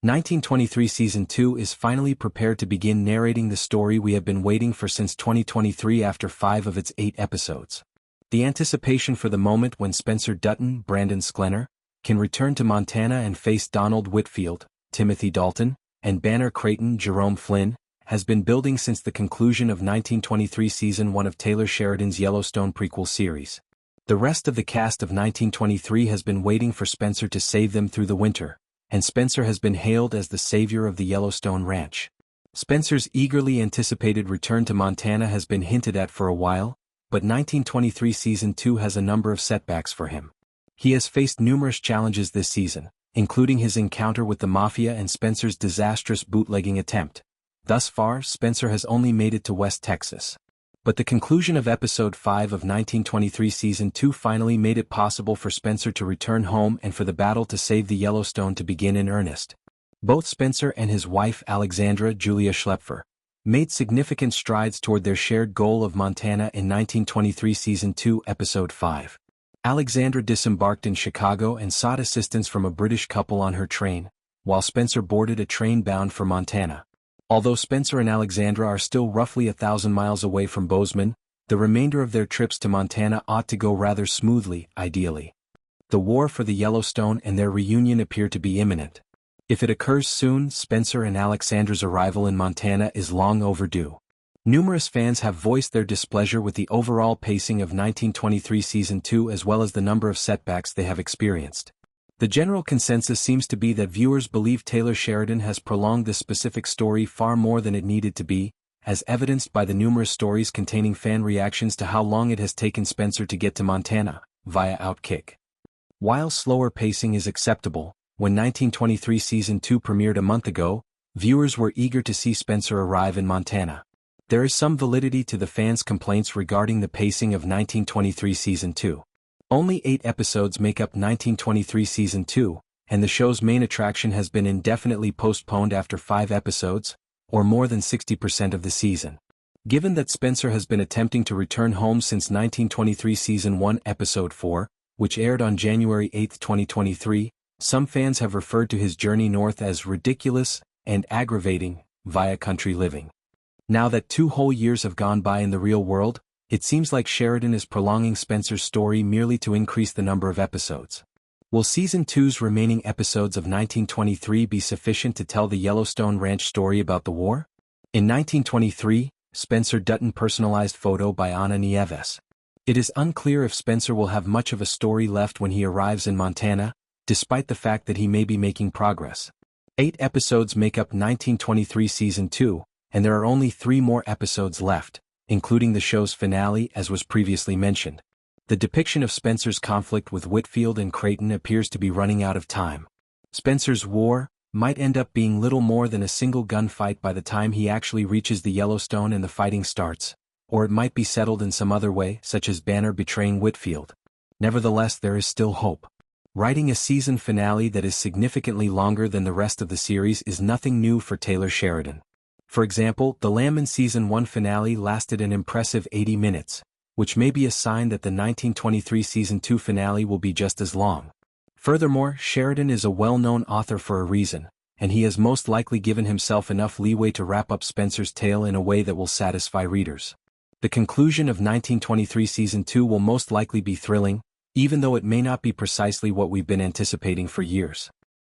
1923 Season 2 is finally prepared to begin narrating the story we have been waiting for since 2023 after 5 of its 8 episodes. The anticipation for the moment when Spencer Dutton, Brandon Sklenar, can return to Montana and face Donald Whitfield, Timothy Dalton, and Banner Creighton, Jerome Flynn, has been building since the conclusion of 1923 Season 1 of Taylor Sheridan's Yellowstone prequel series. The rest of the cast of 1923 has been waiting for Spencer to save them through the winter, and Spencer has been hailed as the savior of the Yellowstone ranch. Spencer's eagerly anticipated return to Montana has been hinted at for a while, but 1923 Season 2 has a number of setbacks for him. He has faced numerous challenges this season, including his encounter with the Mafia and Spencer's disastrous bootlegging attempt. Thus far, Spencer has only made it to West Texas. But the conclusion of Episode 5 of 1923 Season 2 finally made it possible for Spencer to return home and for the battle to save the Yellowstone to begin in earnest. Both Spencer and his wife Alexandra Julia Schlepfer made significant strides toward their shared goal of Montana in 1923 Season 2 Episode 5. Alexandra disembarked in Chicago and sought assistance from a British couple on her train, while Spencer boarded a train bound for Montana. Although Spencer and Alexandra are still roughly 1,000 miles away from Bozeman, the remainder of their trips to Montana ought to go rather smoothly, ideally. The war for the Yellowstone and their reunion appear to be imminent. If it occurs soon, Spencer and Alexandra's arrival in Montana is long overdue. Numerous fans have voiced their displeasure with the overall pacing of 1923 Season 2 as well as the number of setbacks they have experienced. The general consensus seems to be that viewers believe Taylor Sheridan has prolonged this specific story far more than it needed to be, as evidenced by the numerous stories containing fan reactions to how long it has taken Spencer to get to Montana, via Outkick. While slower pacing is acceptable, when 1923 Season 2 premiered a month ago, viewers were eager to see Spencer arrive in Montana. There is some validity to the fans' complaints regarding the pacing of 1923 Season 2. Only 8 episodes make up 1923 Season 2, and the show's main attraction has been indefinitely postponed after 5 episodes, or more than 60% of the season. Given that Spencer has been attempting to return home since 1923 Season 1 Episode 4, which aired on January 8, 2023, some fans have referred to his journey north as ridiculous and aggravating via country living. Now that 2 whole years have gone by in the real world, it seems like Sheridan is prolonging Spencer's story merely to increase the number of episodes. Will Season 2's remaining episodes of 1923 be sufficient to tell the Yellowstone Ranch story about the war? In 1923, Spencer Dutton personalized photo by Ana Nieves. It is unclear if Spencer will have much of a story left when he arrives in Montana, despite the fact that he may be making progress. 8 episodes make up 1923 Season 2, and there are only 3 more episodes left, including the show's finale as was previously mentioned. The depiction of Spencer's conflict with Whitfield and Creighton appears to be running out of time. Spencer's war might end up being little more than a single gunfight by the time he actually reaches the Yellowstone and the fighting starts, or it might be settled in some other way, such as Banner betraying Whitfield. Nevertheless, there is still hope. Writing a season finale that is significantly longer than the rest of the series is nothing new for Taylor Sheridan. For example, the Landman Season 1 finale lasted an impressive 80 minutes, which may be a sign that the 1923 Season 2 finale will be just as long. Furthermore, Sheridan is a well-known author for a reason, and he has most likely given himself enough leeway to wrap up Spencer's tale in a way that will satisfy readers. The conclusion of 1923 Season 2 will most likely be thrilling, even though it may not be precisely what we've been anticipating for years.